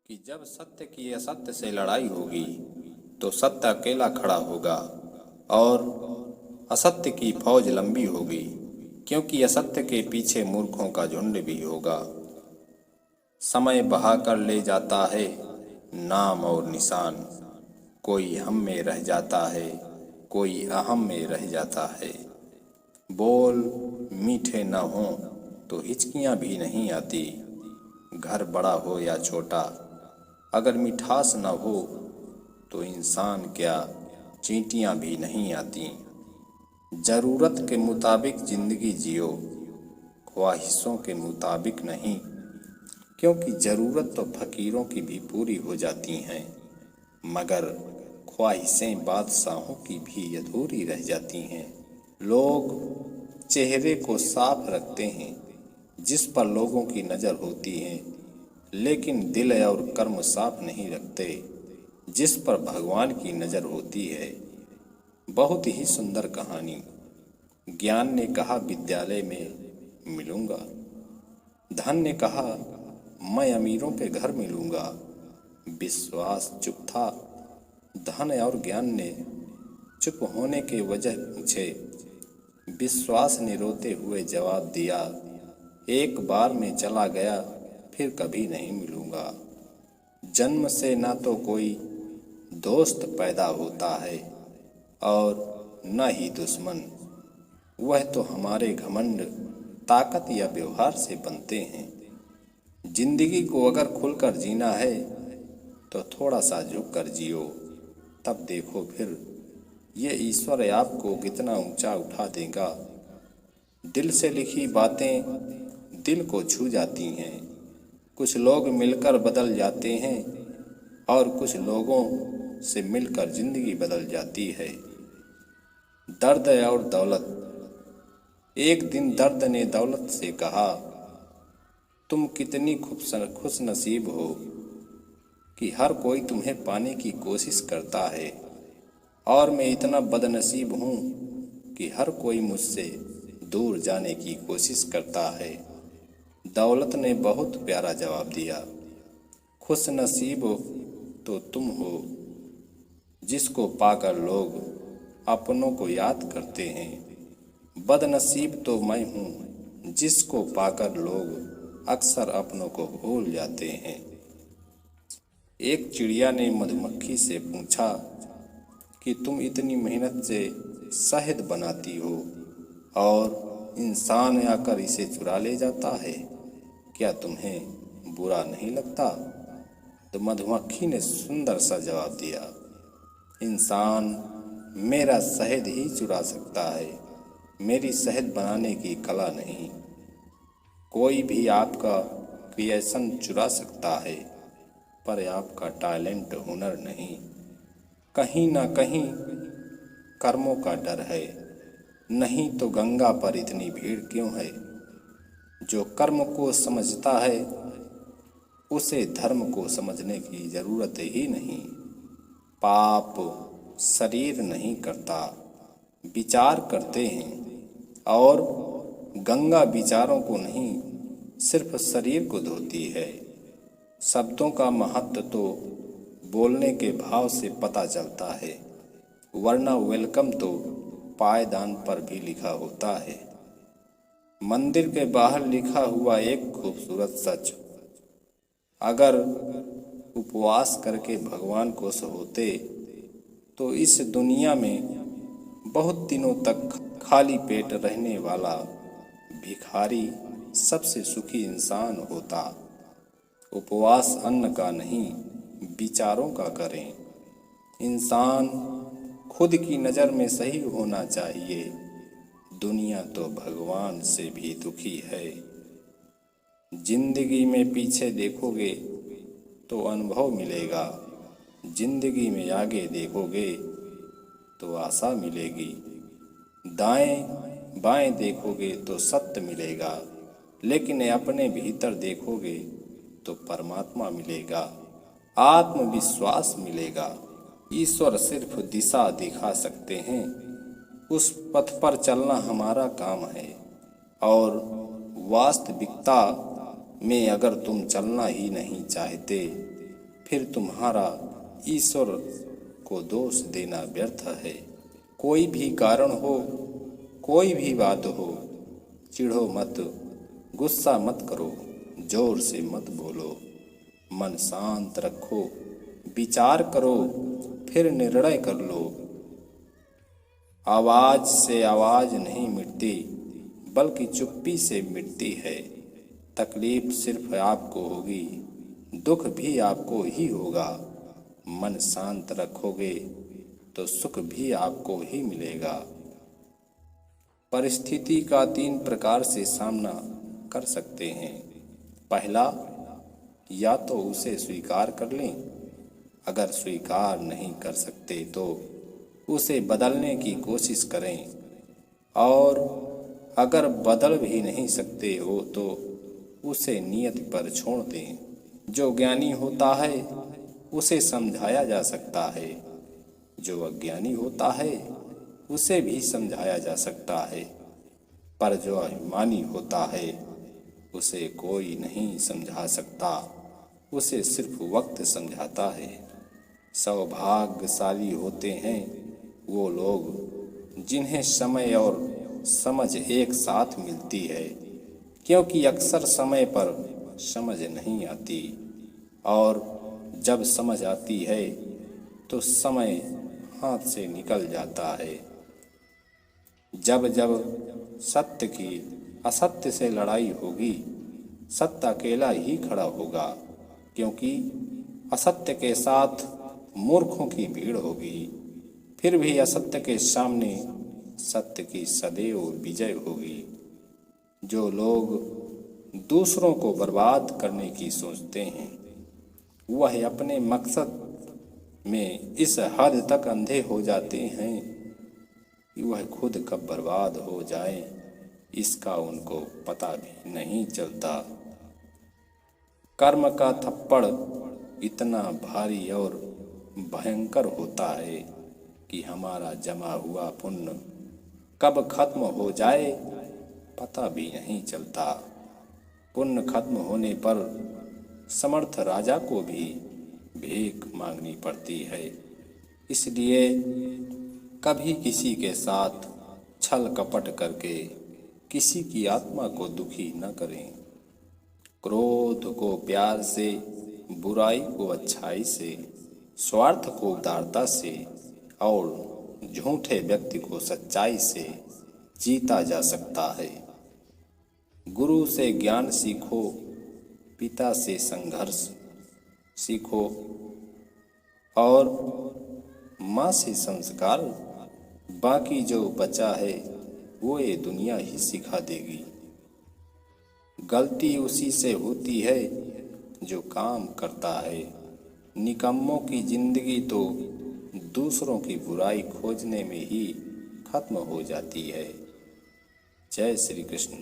कि जब सत्य की असत्य से लड़ाई होगी तो सत्य अकेला खड़ा होगा और असत्य की फौज लंबी होगी, क्योंकि असत्य के पीछे मूर्खों का झुंड भी होगा। समय बहाकर ले जाता है नाम और निशान, कोई हम में रह जाता है, कोई अहम में रह जाता है। बोल मीठे न हों तो हिचकियाँ भी नहीं आती, घर बड़ा हो या छोटा अगर मिठास न हो तो इंसान क्या चींटियाँ भी नहीं आती। ज़रूरत के मुताबिक ज़िंदगी जियो, ख्वाहिशों के मुताबिक नहीं, क्योंकि ज़रूरत तो फ़कीरों की भी पूरी हो जाती हैं, मगर ख्वाहिशें बादशाहों की भी अधूरी रह जाती हैं। लोग चेहरे को साफ रखते हैं जिस पर लोगों की नज़र होती है, लेकिन दिल और कर्म साफ नहीं रखते जिस पर भगवान की नज़र होती है। बहुत ही सुंदर कहानी। ज्ञान ने कहा विद्यालय में मिलूंगा, धन ने कहा मैं अमीरों के घर मिलूंगा। विश्वास चुप था, धन और ज्ञान ने चुप होने के वजह पूछे। विश्वास ने रोते हुए जवाब दिया, एक बार में चला गया फिर कभी नहीं मिलूंगा। जन्म से ना तो कोई दोस्त पैदा होता है और न ही दुश्मन, वह तो हमारे घमंड, ताकत या व्यवहार से बनते हैं। जिंदगी को अगर खुलकर जीना है तो थोड़ा सा झुक कर जियो, तब देखो फिर ये ईश्वर आपको कितना ऊंचा उठा देगा। दिल से लिखी बातें दिल को छू जाती हैं। कुछ लोग मिलकर बदल जाते हैं और कुछ लोगों से मिलकर जिंदगी बदल जाती है। दर्द और दौलत। एक दिन दर्द ने दौलत से कहा, तुम कितनी खुश नसीब हो कि हर कोई तुम्हें पाने की कोशिश करता है, और मैं इतना बदनसीब हूँ कि हर कोई मुझसे दूर जाने की कोशिश करता है। दौलत ने बहुत प्यारा जवाब दिया, खुश नसीब तो तुम हो जिसको पाकर लोग अपनों को याद करते हैं, बदनसीब तो मैं हूँ जिसको पाकर लोग अक्सर अपनों को भूल जाते हैं। एक चिड़िया ने मधुमक्खी से पूछा कि तुम इतनी मेहनत से शहद बनाती हो और इंसान आकर इसे चुरा ले जाता है, क्या तुम्हें बुरा नहीं लगता? तो मधुमक्खी ने सुंदर सा जवाब दिया, इंसान मेरा शहद ही चुरा सकता है, मेरी शहद बनाने की कला नहीं। कोई भी आपका क्रिएशन चुरा सकता है, पर आपका टैलेंट हुनर नहीं। कहीं ना कहीं कर्मों का डर है, नहीं तो गंगा पर इतनी भीड़ क्यों है। जो कर्म को समझता है उसे धर्म को समझने की जरूरत ही नहीं। पाप शरीर नहीं करता, विचार करते हैं, और गंगा विचारों को नहीं सिर्फ शरीर को धोती है। शब्दों का महत्व तो बोलने के भाव से पता चलता है, वरना वेलकम तो पायदान पर भी लिखा होता है। मंदिर के बाहर लिखा हुआ एक खूबसूरत सच, अगर उपवास करके भगवान को होते तो इस दुनिया में बहुत दिनों तक खाली पेट रहने वाला भिखारी सबसे सुखी इंसान होता। उपवास अन्न का नहीं विचारों का करें। इंसान खुद की नज़र में सही होना चाहिए, दुनिया तो भगवान से भी दुखी है। जिंदगी में पीछे देखोगे तो अनुभव मिलेगा, जिंदगी में आगे देखोगे तो आशा मिलेगी। दाएं बाएं देखोगे तो सत्य मिलेगा, लेकिन अपने भीतर देखोगे तो परमात्मा मिलेगा, आत्मविश्वास मिलेगा। ईश्वर सिर्फ दिशा दिखा सकते हैं, उस पथ पर चलना हमारा काम है। और वास्तविकता में अगर तुम चलना ही नहीं चाहते फिर तुम्हारा ईश्वर को दोष देना व्यर्थ है। कोई भी कारण हो, कोई भी बात हो, चिढ़ो मत, गुस्सा मत करो, जोर से मत बोलो, मन शांत रखो, विचार करो, फिर निर्णय कर लो। आवाज से आवाज नहीं मिटती, बल्कि चुप्पी से मिटती है। तकलीफ सिर्फ आपको होगी, दुख भी आपको ही होगा। मन शांत रखोगे तो सुख भी आपको ही मिलेगा। परिस्थिति का 3 प्रकार से सामना कर सकते हैं। पहला, या तो उसे स्वीकार कर लें, अगर स्वीकार नहीं कर सकते तो उसे बदलने की कोशिश करें, और अगर बदल भी नहीं सकते हो तो उसे नियति पर छोड़ दें। जो ज्ञानी होता है उसे समझाया जा सकता है, जो अज्ञानी होता है उसे भी समझाया जा सकता है, पर जो अभिमानी होता है उसे कोई नहीं समझा सकता, उसे सिर्फ वक्त समझाता है। सौभाग्यशाली होते हैं वो लोग जिन्हें समय और समझ एक साथ मिलती है, क्योंकि अक्सर समय पर समझ नहीं आती, और जब समझ आती है तो समय हाथ से निकल जाता है। जब जब सत्य की असत्य से लड़ाई होगी, सत्य अकेला ही खड़ा होगा, क्योंकि असत्य के साथ मूर्खों की भीड़ होगी। फिर भी असत्य के सामने सत्य की सदैव विजय होगी। जो लोग दूसरों को बर्बाद करने की सोचते हैं, वह अपने मकसद में इस हद तक अंधे हो जाते हैं कि वह खुद कब बर्बाद हो जाए इसका उनको पता भी नहीं चलता। कर्म का थप्पड़ इतना भारी और भयंकर होता है कि हमारा जमा हुआ पुण्य कब खत्म हो जाए पता भी नहीं चलता। पुण्य खत्म होने पर समर्थ राजा को भी भीख मांगनी पड़ती है। इसलिए कभी किसी के साथ छल कपट करके किसी की आत्मा को दुखी न करें। क्रोध को प्यार से, बुराई को अच्छाई से, स्वार्थ को उदारता से और झूठे व्यक्ति को सच्चाई से जीता जा सकता है। गुरु से ज्ञान सीखो, पिता से संघर्ष सीखो और माँ से संस्कार। बाकी जो बचा है वो ये दुनिया ही सिखा देगी। गलती उसी से होती है जो काम करता है। निकम्मों की जिंदगी तो दूसरों की बुराई खोजने में ही खत्म हो जाती है। जय श्री कृष्ण।